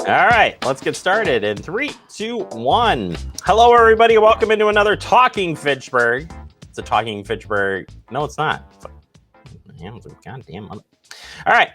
All right, let's get started in 3, 2, 1. Hello, everybody. Welcome into another Talking Fitchburg. It's a Talking Fitchburg. No, it's not. Goddamn. All right,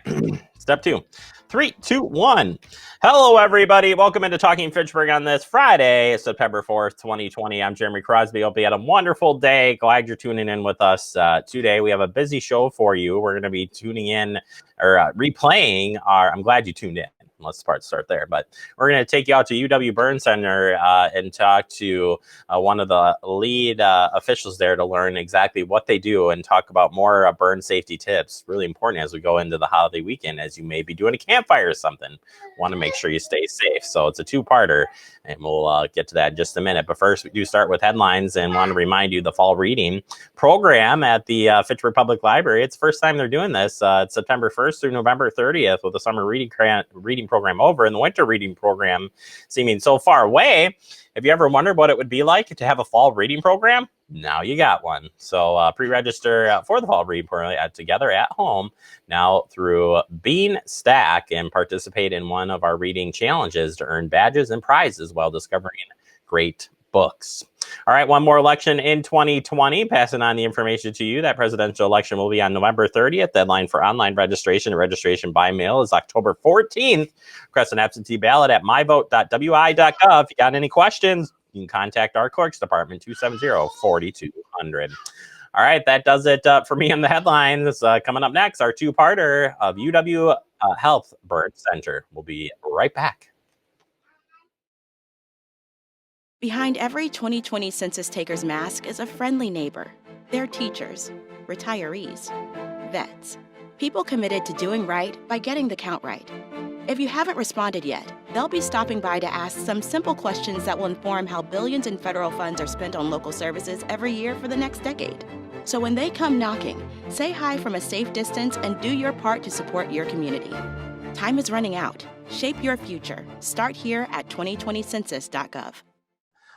step 2. 3, 2, 1. Hello, everybody. Welcome into Talking Fitchburg on this Friday, September 4th, 2020. I'm Jeremy Crosby. Hope you had a wonderful day. Glad you're tuning in with us today. We have a busy show for you. We're going to be tuning in or replaying our. I'm glad you tuned in. Let's start there. But we're going to take you out to UW Burn Center and talk to one of the lead officials there to learn exactly what they do and talk about more burn safety tips. Really important as we go into the holiday weekend, as you may be doing a campfire or something. Want to make sure you stay safe. So it's a two-parter, and we'll get to that in just a minute. But first, we do start with headlines and want to remind you the fall reading program at the Fitchburg Public Library. It's the first time they're doing this. It's September 1st through November 30th with the summer reading program over and the winter reading program seeming so far away. Have you ever wondered what it would be like to have a fall reading program? Now you got one. So pre-register for the fall reading program together at home now through Bean Stack and participate in one of our reading challenges to earn badges and prizes while discovering great books. All right, one more election in 2020. Passing on the information to you. That presidential election will be on November 30th. Deadline for online registration and registration by mail is October 14th. Request an absentee ballot at myvote.wi.gov. If you got any questions, you can contact our clerks department, 270-4200. All right, that does it for me on the headlines. Coming up next, our two-parter of UW Health Burn Center. We'll be right back. Behind every 2020 census taker's mask is a friendly neighbor. They're teachers, retirees, vets, people committed to doing right by getting the count right. If you haven't responded yet, they'll be stopping by to ask some simple questions that will inform how billions in federal funds are spent on local services every year for the next decade. So when they come knocking, say hi from a safe distance and do your part to support your community. Time is running out. Shape your future. Start here at 2020census.gov.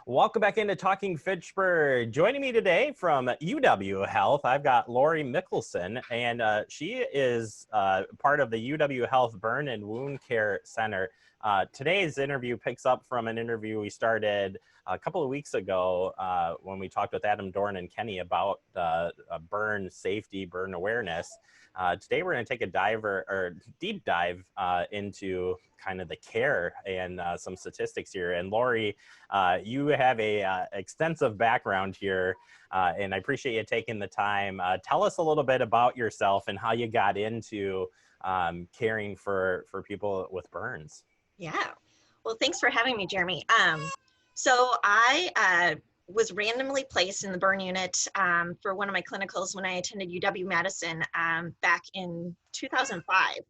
Welcome back into Talking Fitchburg. Joining me today from UW Health, I've got Lori Mickelson, and she is part of the UW Health Burn and Wound Care Center. Today's interview picks up from an interview we started a couple of weeks ago when we talked with Adam Dorn and Kenny about burn safety, burn awareness. Today we're going to take a deep dive into kind of the care and some statistics here. And Lori, you have a extensive background here, and I appreciate you taking the time. Tell us a little bit about yourself and how you got into caring for people with burns. Yeah, well, thanks for having me, Jeremy. So I was randomly placed in the burn unit for one of my clinicals when I attended UW-Madison back in 2005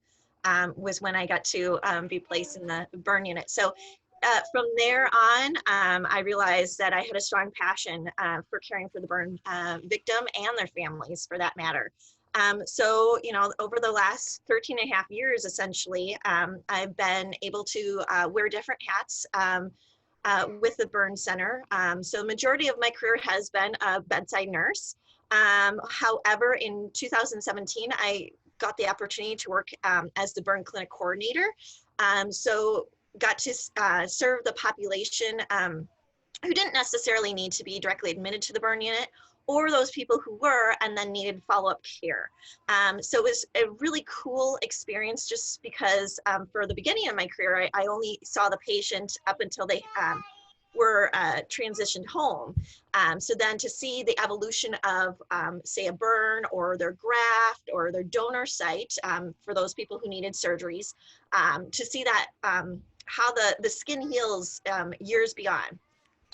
was when I got to be placed in the burn unit. So from there on, I realized that I had a strong passion for caring for the burn victim and their families for that matter. So, you know, over the last 13 and a half years, essentially, I've been able to wear different hats with the burn center. So the majority of my career has been a bedside nurse. However, in 2017, I got the opportunity to work as the burn clinic coordinator. So got to serve the population who didn't necessarily need to be directly admitted to the burn unit, or those people who were and then needed follow-up care. So it was a really cool experience just because for the beginning of my career, I only saw the patient up until they were transitioned home. So then to see the evolution of, say, a burn or their graft or their donor site for those people who needed surgeries, to see that how the skin heals years beyond.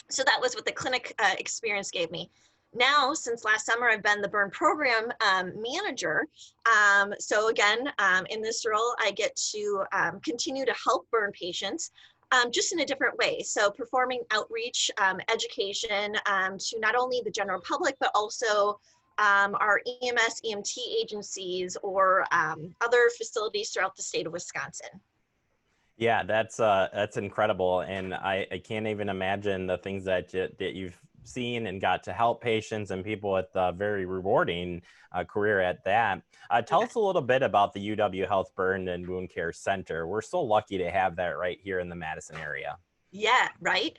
So that was what the clinic experience gave me. Now, since last summer, I've been the burn program manager. So again, in this role, I get to continue to help burn patients just in a different way. So performing outreach, education to not only the general public, but also our EMS, EMT agencies or other facilities throughout the state of Wisconsin. Yeah, that's incredible, and I can't even imagine the things that you've seen and got to help patients and people with a very rewarding career at that. Tell us a little bit about the UW Health Burn and Wound Care Center. We're so lucky to have that right here in the Madison area. Yeah, right.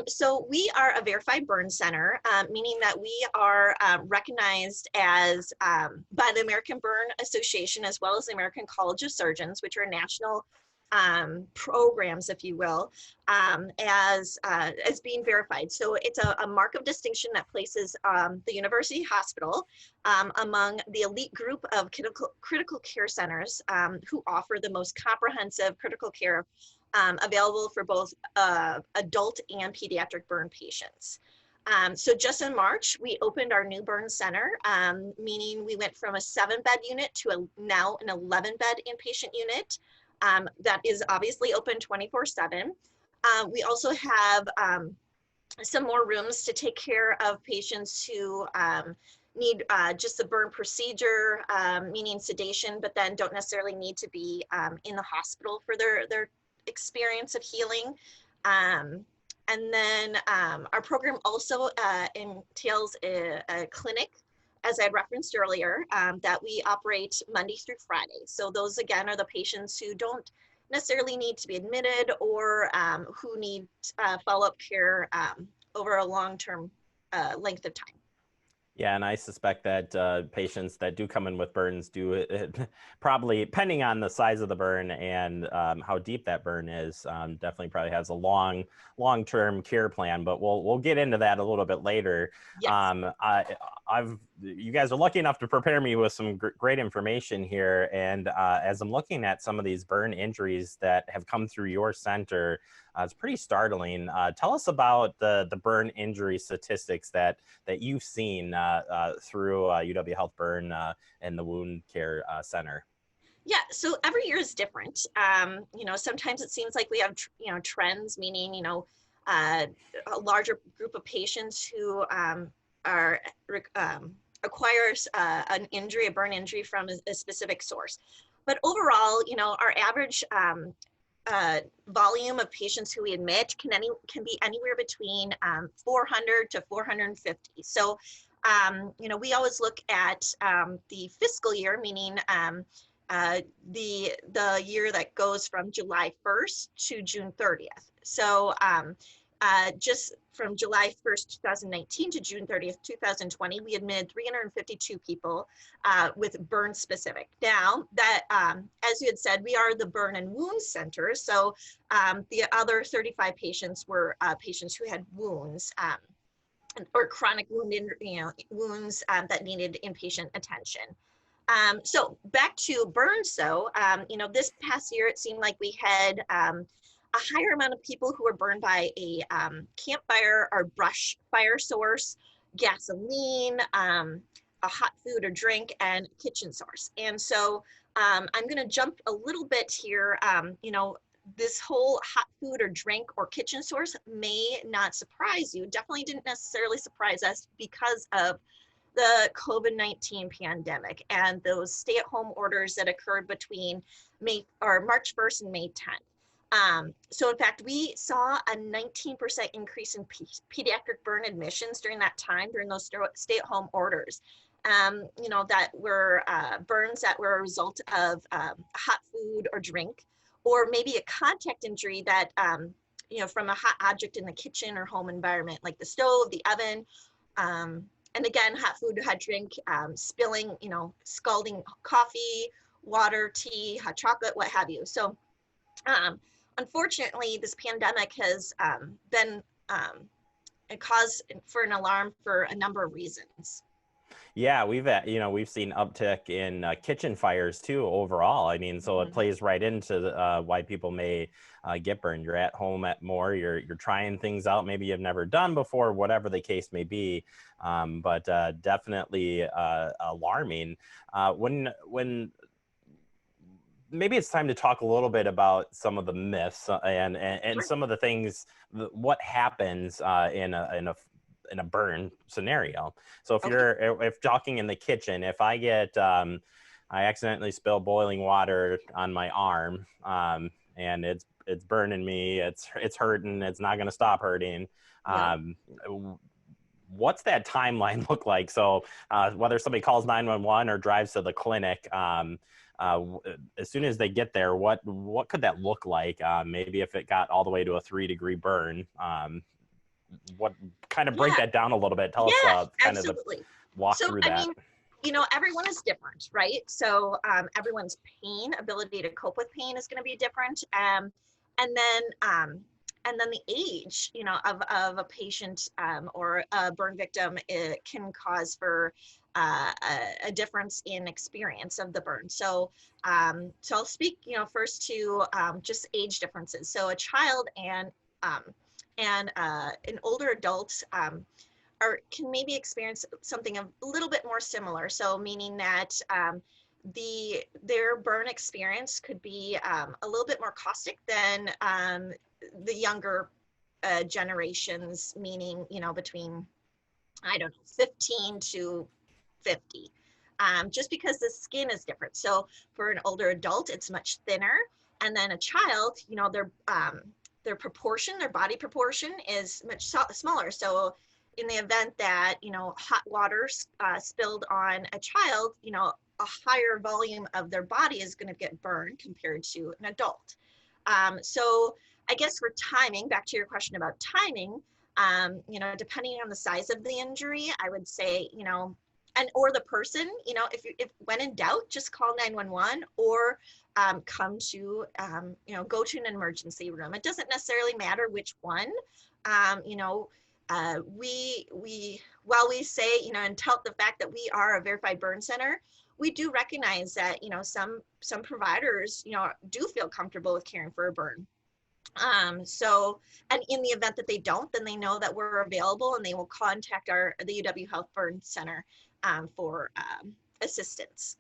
So we are a verified burn center, meaning that we are recognized as by the American Burn Association, as well as the American College of Surgeons, which are national programs, if you will, as being verified. So it's a mark of distinction that places the University Hospital among the elite group of critical care centers who offer the most comprehensive critical care available for both adult and pediatric burn patients. So just in March, we opened our new burn center, meaning we went from a 7-bed unit to now an 11-bed inpatient unit that is obviously open 24/7. We also have some more rooms to take care of patients who need just the burn procedure, meaning sedation, but then don't necessarily need to be in the hospital for their experience of healing. And then our program also entails a clinic, as I referenced earlier, that we operate Monday through Friday. So those, again, are the patients who don't necessarily need to be admitted or who need follow-up care over a long-term length of time. Yeah, and I suspect that patients that do come in with burns do probably, depending on the size of the burn and how deep that burn is, definitely probably has a long-term care plan. But we'll get into that a little bit later. Yes. You guys are lucky enough to prepare me with some great information here, and as I'm looking at some of these burn injuries that have come through your center, it's pretty startling. Tell us about the burn injury statistics that you've seen through UW Health Burn and the Wound Care Center. Yeah, so every year is different. Sometimes it seems like we have trends, meaning a larger group of patients who acquires an injury, a burn injury from a specific source. But overall, our average volume of patients who we admit can be anywhere between 400 to 450. So, we always look at the fiscal year, meaning the year that goes from July 1st to June 30th. So just from July 1st, 2019 to June 30th, 2020, we admitted 352 people with burn specific. Now that, as you had said, we are the burn and wound center. So the other 35 patients were patients who had wounds or chronic wounds that needed inpatient attention. So back to burns, though, this past year, it seemed like we had a higher amount of people who were burned by a campfire or brush fire source, gasoline, a hot food or drink, and kitchen source. And so I'm going to jump a little bit here. This whole hot food or drink or kitchen source may not surprise you. Definitely didn't necessarily surprise us because of the COVID-19 pandemic and those stay-at-home orders that occurred between March 1st and May 10th. So in fact, we saw a 19% increase in pediatric burn admissions during that time, during those stay-at-home orders. That were burns that were a result of hot food or drink, or maybe a contact injury that, from a hot object in the kitchen or home environment, like the stove, the oven, and again, hot food, hot drink, spilling, scalding coffee, water, tea, hot chocolate, what have you. So unfortunately, this pandemic has been a cause for an alarm for a number of reasons. Yeah, we've seen uptick in kitchen fires too overall. I mean, so it plays right into why people may get burned. You're at home more. You're trying things out maybe you've never done before, whatever the case may be. But definitely alarming. When maybe it's time to talk a little bit about some of the myths and Sure. some of the things, what happens in a burn scenario. So if talking in the kitchen, if I get, I accidentally spill boiling water on my arm, and it's burning me, it's hurting, it's not going to stop hurting. Yeah. what's that timeline look like? So whether somebody calls 911 or drives to the clinic, as soon as they get there, what could that look like? Maybe if it got all the way to a 3-degree burn, what kind of break that down a little bit? Tell us kind absolutely. of the walk through that. I mean, you know, everyone is different, right? So everyone's ability to cope with pain is going to be different. And then the age, you know, of a patient or a burn victim, it can cause for a difference in experience of the burn. So I'll speak, you know, first to just age differences. So a child and an older adult can maybe experience something a little bit more similar. So meaning that their burn experience could be a little bit more caustic than the younger generations, meaning, you know, between, I don't know, 15 to 50, just because the skin is different. So for an older adult, it's much thinner. And then a child, you know, their proportion, their body proportion is much smaller. So in the event that, you know, hot water spilled on a child, you know, a higher volume of their body is going to get burned compared to an adult. So I guess for timing, back to your question about timing, you know, depending on the size of the injury, I would say, you know, or the person, you know, if when in doubt, just call 911 or come to, you know, go to an emergency room. It doesn't necessarily matter which one. You know, while we say, you know, and tout the fact that we are a verified burn center, we do recognize that, you know, some providers, you know, do feel comfortable with caring for a burn. So, and in the event that they don't, then they know that we're available and they will contact the UW Health Burn Center for assistance.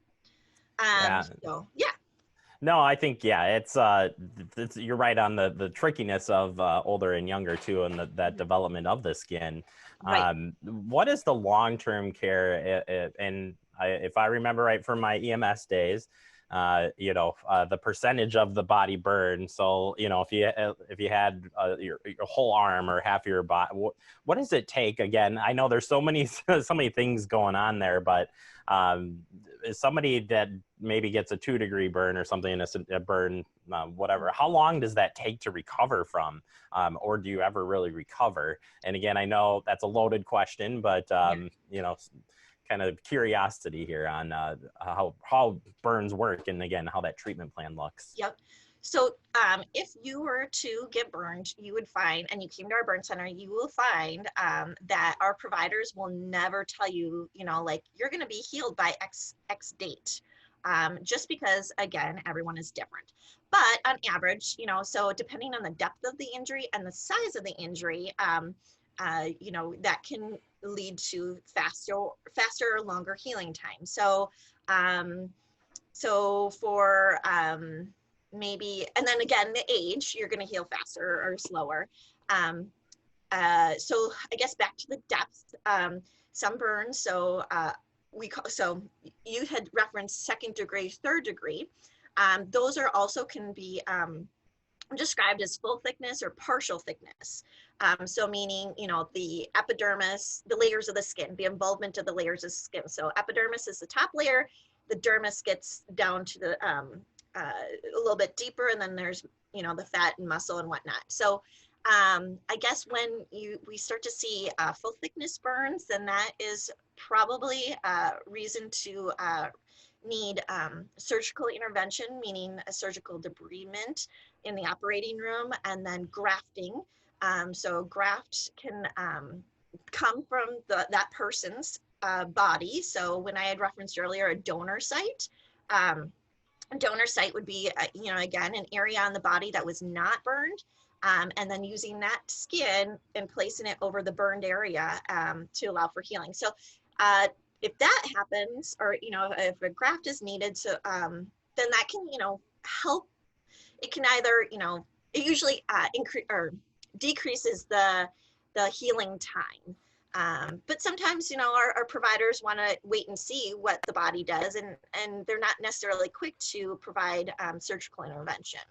So, yeah. No, I think, it's you're right on the trickiness of older and younger too, and that development of the skin. Right. What is the long-term care? And if I remember right from my EMS days, you know, the percentage of the body burn. So, you know, if you had your whole arm or half of your body, what does it take? Again, I know there's so many things going on there, but is somebody that maybe gets a 2-degree burn or something, a burn, whatever, how long does that take to recover from? Or do you ever really recover? And again, I know that's a loaded question, but you know, kind of curiosity here on how burns work, and again, how that treatment plan looks. Yep. So if you were to get burned, you would find, and you came to our burn center, you will find that our providers will never tell you, you know, like you're going to be healed by X date. Just because, again, everyone is different. But on average, you know, so depending on the depth of the injury and the size of the injury, you know, that can lead to faster or longer healing time. So, so for maybe, and then again, the age, you're going to heal faster or slower. So I guess back to the depth, some burns. So so you had referenced 2nd degree, 3rd degree. Those are also can be described as full thickness or partial thickness. So meaning, you know, the epidermis, the layers of the skin, the involvement of the layers of skin. So epidermis is the top layer, the dermis gets down to the a little bit deeper, and then there's, you know, the fat and muscle and whatnot. So I guess when we start to see full thickness burns, then that is probably a reason to need surgical intervention, meaning a surgical debridement in the operating room, and then grafting. So graft can come from that person's body. So when I had referenced earlier a donor site, a donor site would be, you know, again, an area on the body that was not burned, and then using that skin and placing it over the burned area to allow for healing. So if that happens, or, you know, if a graft is needed, so then that can, you know, help. It can either, you know, it usually increase or decreases the healing time. But sometimes, you know, our providers want to wait and see what the body does, and they're not necessarily quick to provide surgical intervention.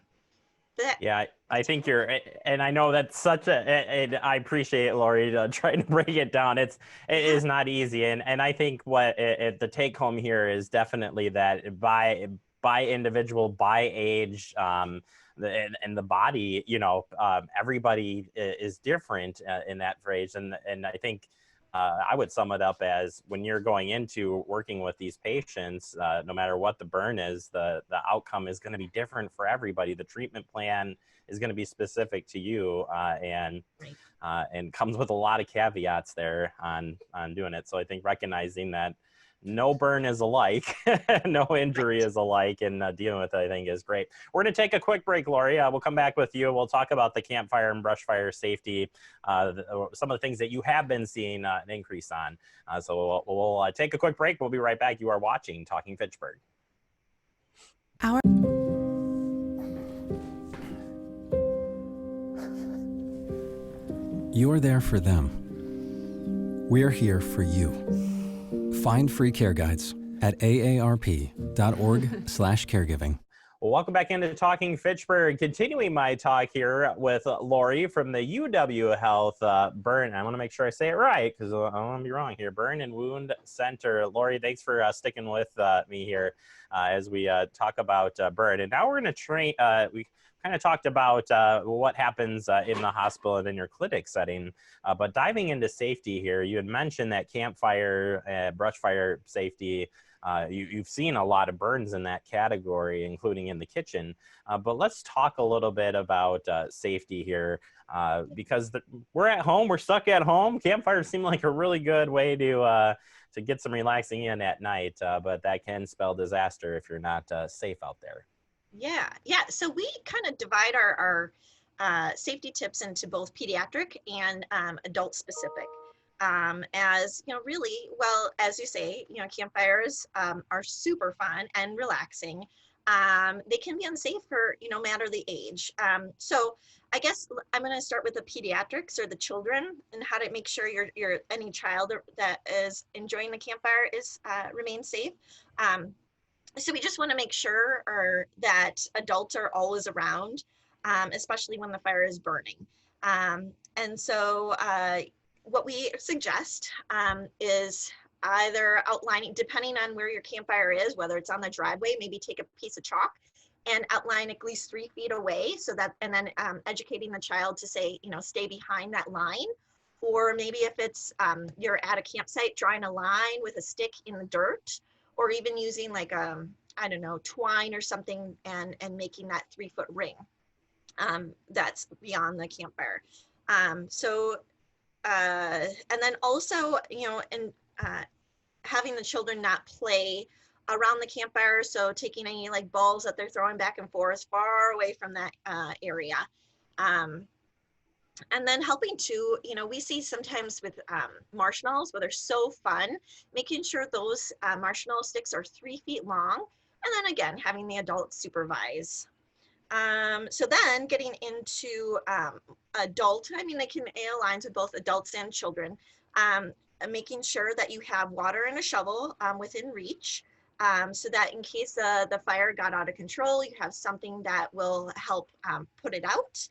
Yeah, I think and I know that's such and I appreciate it, Lori, trying to break it down. It is not easy, and I think the take home here is definitely that by individual, by age, and the body, everybody is different in that phrase, and I think. I would sum it up as when you're going into working with these patients, no matter what the burn is, the outcome is going to be different for everybody. The treatment plan is going to be specific to you, and comes with a lot of caveats there on doing it. So I think recognizing that no burn is alike, no injury is alike, and dealing with it, I think, is great. We're going to take a quick break, Lori. We'll come back with you. We'll talk about the campfire and brush fire safety, some of the things that you have been seeing an increase on. So we'll take a quick break. We'll be right back. You are watching Talking Fitchburg. You're there for them. We're here for you. Find free care guides at aarp.org/caregiving. Well, welcome back into Talking Fitchburg. Continuing my talk here with Lori from the UW Health Burn. I want to make sure I say it right because I don't want to be wrong here. Burn and Wound Center. Lori, thanks for sticking with me here as we talk about burn. And now we're going to train. We kind of talked about what happens in the hospital and in your clinic setting, but diving into safety here, you had mentioned that campfire, brush fire safety. You've seen a lot of burns in that category, including in the kitchen. But let's talk a little bit about safety here, because we're at home, we're stuck at home. Campfires seem like a really good way to get some relaxing in at night, but that can spell disaster if you're not safe out there. Yeah. So we kind of divide our safety tips into both pediatric and adult specific. As really, well, as you say, campfires are super fun and relaxing. They can be unsafe for no matter the age. So I guess I'm going to start with the pediatrics or the children and how to make sure your any child that is enjoying the campfire is remains safe. So we just want to make sure that adults are always around, especially when the fire is burning. And so what we suggest is either outlining, depending on where your campfire is, whether it's on the driveway, maybe take a piece of chalk and outline at least 3 feet away, so that, and then educating the child to say, stay behind that line. Or maybe if it's you're at a campsite, drawing a line with a stick in the dirt, or even using like I don't know, twine or something, and making that 3-foot ring that's beyond the campfire. And then also, having the children not play around the campfire, so taking any like balls that they're throwing back and forth far away from that area. And then helping to, we see sometimes with marshmallows, where they're so fun, making sure those marshmallow sticks are 3 feet long. And then again, having the adults supervise. So then getting into adult, they can align with both adults and children, making sure that you have water and a shovel within reach, so that in case the fire got out of control, you have something that will help put it out.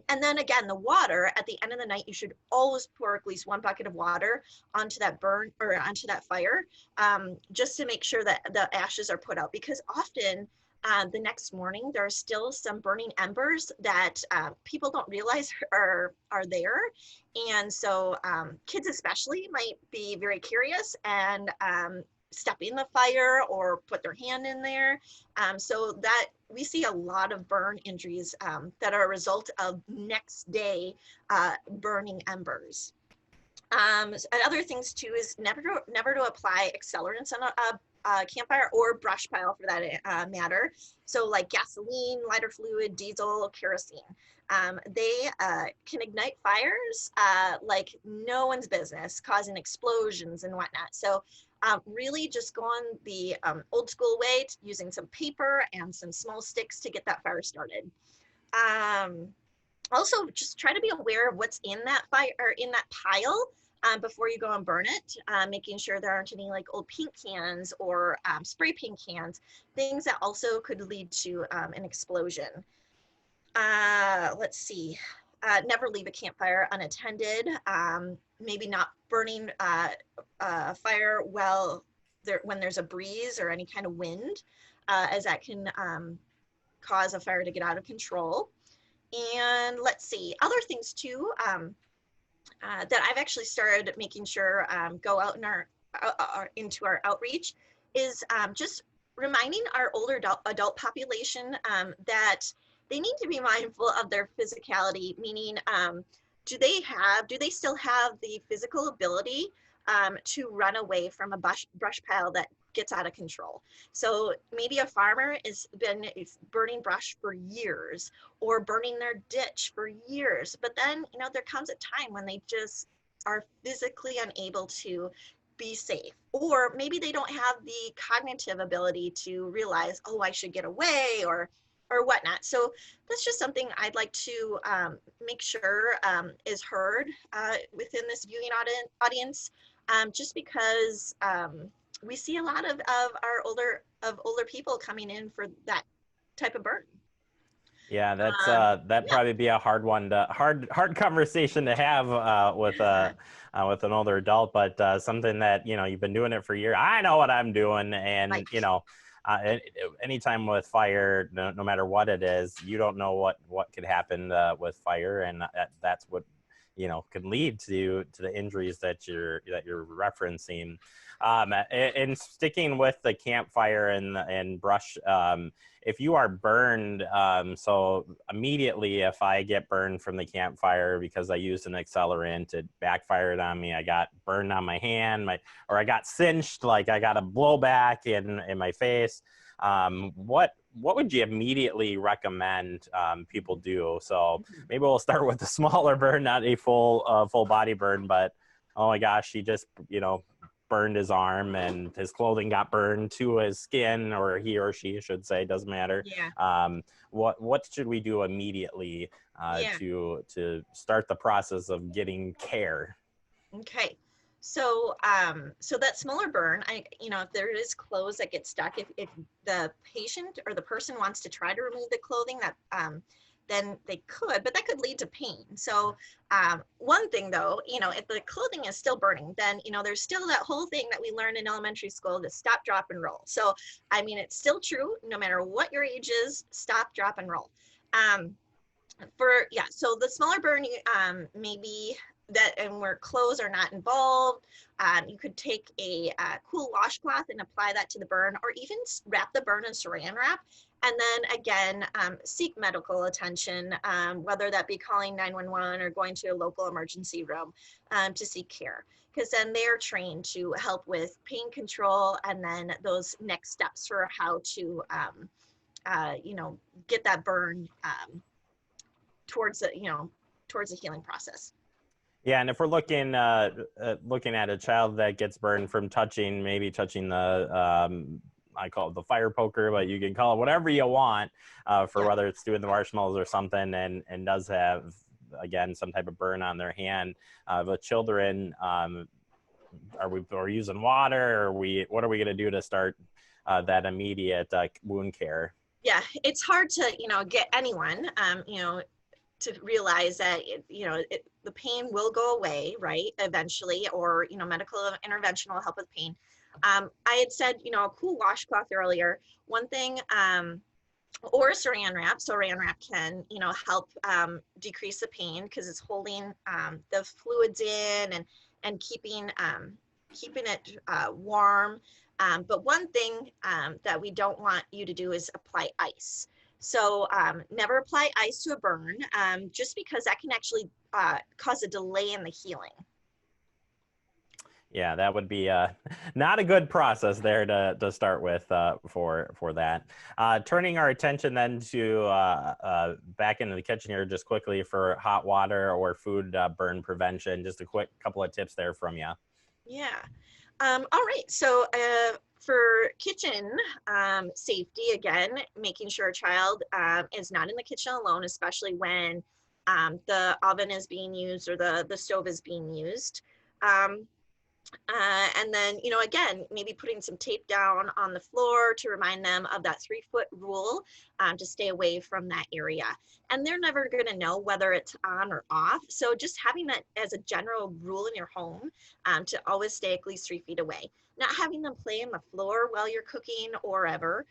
And then again, the water at the end of the night, you should always pour at least 1 bucket of water onto that burn or onto that fire, just to make sure that the ashes are put out, because often the next morning there are still some burning embers that people don't realize are there. And so kids especially might be very curious and step in the fire or put their hand in there. So that we see a lot of burn injuries that are a result of next day burning embers. And other things too is never to apply accelerants on a campfire or brush pile for that matter. So like gasoline, lighter fluid, diesel, kerosene. They can ignite fires like no one's business, causing explosions and whatnot. So really just go on the old school way, using some paper and some small sticks to get that fire started. Also, just try to be aware of what's in that fire or in that pile before you go and burn it, making sure there aren't any like old paint cans or spray paint cans, things that also could lead to an explosion. Let's see. Never leave a campfire unattended. Maybe not burning fire when there's a breeze or any kind of wind, as that can cause a fire to get out of control. And let's see, other things too that I've actually started making sure go out in into our outreach is just reminding our older adult population that they need to be mindful of their physicality, meaning do they still have the physical ability to run away from a brush pile that gets out of control? So maybe a farmer is burning brush for years or burning their ditch for years, but then there comes a time when they just are physically unable to be safe, or maybe they don't have the cognitive ability to realize, oh, I should get away or whatnot. So that's just something I'd like to make sure is heard within this viewing audience, just because we see a lot of our older people coming in for that type of burn. Yeah, that's that'd probably be a hard one hard conversation to have with an older adult, but something that you've been doing it for years. I know what I'm doing, and right. Anytime with fire, no matter what it is, you don't know what could happen with fire, and that's what can lead to the injuries that you're referencing. And sticking with the campfire and brush, if you are burned, so immediately if I get burned from the campfire because I used an accelerant, it backfired on me. I got burned on my hand, or I got cinched, like I got a blowback in my face. What would you immediately recommend people do? So maybe we'll start with the smaller burn, not a full body burn, but oh my gosh, he just burned his arm and his clothing got burned to his skin, or he or she should say, doesn't matter. Yeah. What should we do immediately to start the process of getting care? Okay. So that smaller burn, if there is clothes that get stuck, if the patient or the person wants to try to remove the clothing, that then they could, but that could lead to pain. So one thing though, if the clothing is still burning, then there's still that whole thing that we learned in elementary school, the stop, drop, and roll. So it's still true, no matter what your age is, stop, drop, and roll. So the smaller burn, maybe that, and where clothes are not involved, you could take a cool washcloth and apply that to the burn, or even wrap the burn in saran wrap, and then again seek medical attention, whether that be calling 911 or going to a local emergency room to seek care, because then they're trained to help with pain control and then those next steps for how to get that burn towards the healing process. Yeah, and if we're looking at a child that gets burned from touching the I call it the fire poker, but you can call it whatever you want whether it's doing the marshmallows or something, and does have, again, some type of burn on their hand. With children, are we using water, or what are we going to do to start that immediate wound care? Yeah, it's hard to get anyone to realize that the pain will go away, right, eventually, or medical intervention will help with pain. I had said a cool washcloth earlier. One thing, or saran wrap. So saran wrap can help decrease the pain because it's holding the fluids in and keeping it warm. But one thing that we don't want you to do is apply ice. So never apply ice to a burn, just because that can actually cause a delay in the healing. Yeah, that would be not a good process there to start with for that. Turning our attention then to back into the kitchen here just quickly for hot water or food burn prevention. Just a quick couple of tips there from you. Yeah. All right. So for kitchen safety, again, making sure a child is not in the kitchen alone, especially when the oven is being used or the stove is being used. And then, again, maybe putting some tape down on the floor to remind them of that 3-foot rule, to stay away from that area. And they're never going to know whether it's on or off. So just having that as a general rule in your home, to always stay at least 3 feet away. Not having them play on the floor while you're cooking or ever.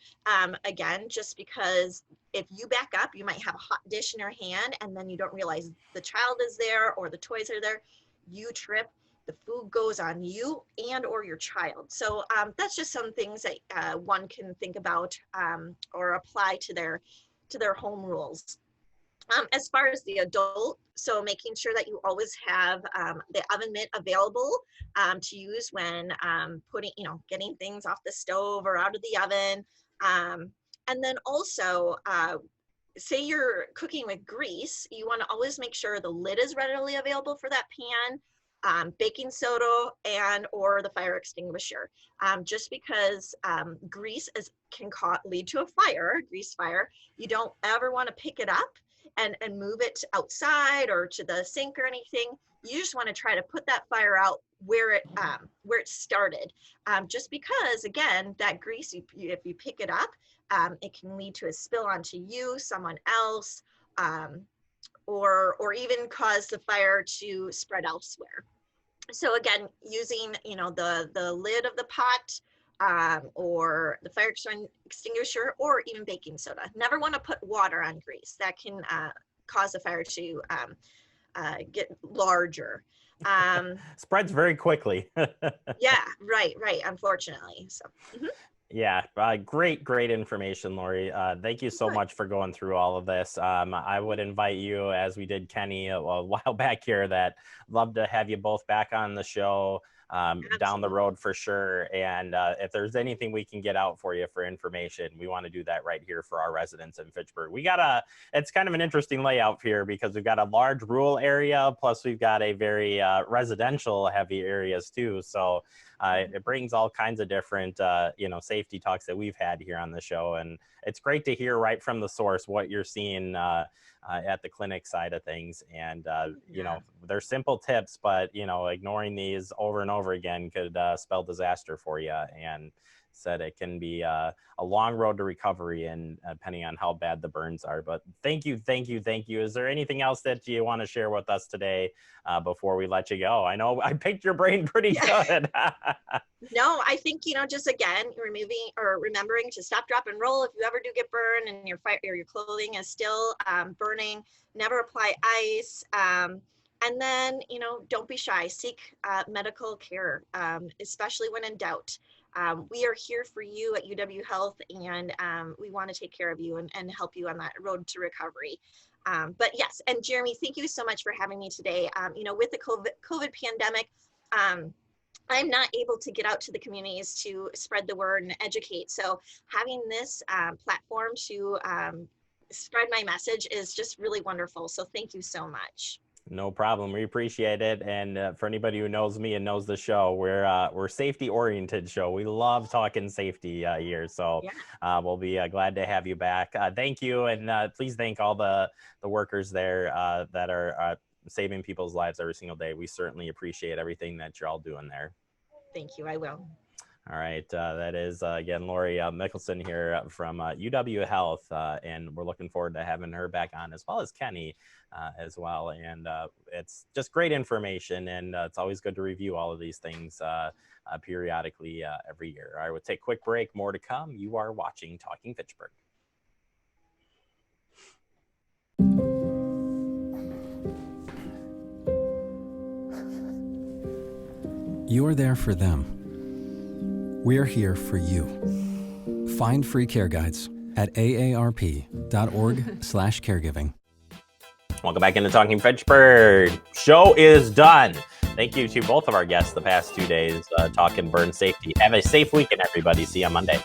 Again, just because if you back up, you might have a hot dish in your hand and then you don't realize the child is there or the toys are there. You trip, the food goes on you and or your child. So that's just some things that one can think about, or apply to their home rules. As far as the adult, so making sure that you always have the oven mitt available to use when getting things off the stove or out of the oven. And then also, say you're cooking with grease, you want to always make sure the lid is readily available for that pan, baking soda and or the fire extinguisher, just because grease can lead to a fire, grease fire. You don't ever want to pick it up and move it outside or to the sink or anything. You just want to try to put that fire out where it started, just because, again, that grease, if you pick it up, it can lead to a spill onto you, someone else, or even cause the fire to spread elsewhere. So again, using the lid of the pot, or the fire extinguisher, or even baking soda. Never want to put water on grease. That can cause the fire to get larger. Spreads very quickly. Yeah, right, unfortunately. So. Mm-hmm. Yeah, great information, Lori. Thank you so much for going through all of this. I would invite you, as we did Kenny a while back here, that love to have you both back on the show down the road for sure. And if there's anything we can get out for you for information, we want to do that right here for our residents in Fitchburg. It's kind of an interesting layout here because we've got a large rural area, plus we've got a very residential heavy areas too. So it brings all kinds of different, safety talks that we've had here on the show. And it's great to hear right from the source what you're seeing at the clinic side of things. And, they're simple tips, but, ignoring these over and over again could spell disaster for you. And said it can be a long road to recovery, and depending on how bad the burns are. But thank you. Is there anything else that you want to share with us today before we let you go? I know I picked your brain pretty good. No, I think, just again, remembering to stop, drop, and roll. If you ever do get burned and your clothing is still burning, never apply ice. And then, don't be shy. Seek medical care, especially when in doubt. We are here for you at UW Health, and we want to take care of you and help you on that road to recovery. But yes, and Jeremy, thank you so much for having me today. With the COVID pandemic, I'm not able to get out to the communities to spread the word and educate. So having this platform to spread my message is just really wonderful. So thank you so much. No problem. We appreciate it. And for anybody who knows me and knows the show, we're safety oriented show. We love talking safety here. So we'll be glad to have you back. Thank you. And please thank all the workers there that are saving people's lives every single day. We certainly appreciate everything that you're all doing there. Thank you. I will. All right. That is, again, Lori Mickelson here from UW Health. And we're looking forward to having her back on, as well as Kenny as well. And it's just great information. And it's always good to review all of these things periodically every year. All right, we'll take a quick break. More to come. You are watching Talking Fitchburg. You're there for them. We're here for you. Find free care guides at aarp.org/caregiving. Welcome back into Talking Fitchburg. Show is done. Thank you to both of our guests the past 2 days talking burn safety. Have a safe weekend, everybody. See you on Monday.